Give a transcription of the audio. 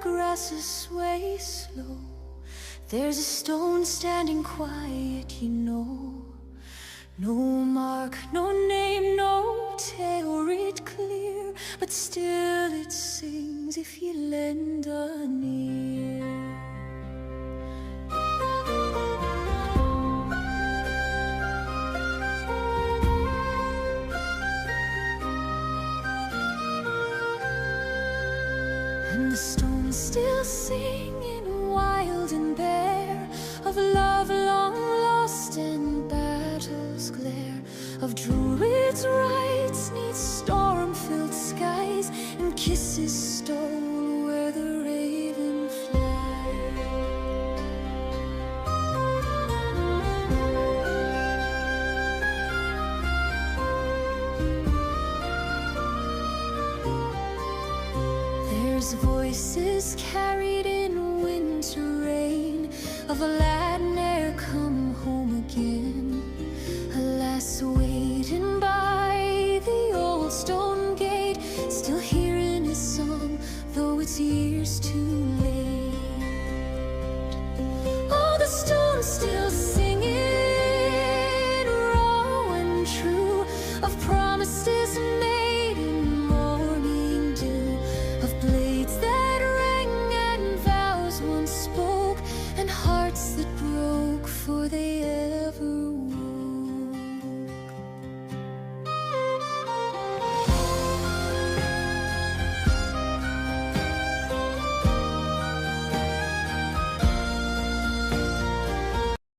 grasses sway slow. There's a stone standing quiet, you know. No mark, no name, no tale writ clear, but still it sings if you lend an ear. And the stones still singing wild and bare, of love long lost and battle's glare, of druids' rites neath storm-filled skies, and kisses stole where the raven flies. There's voices carried in winter rain, of a lad ne'er come home again,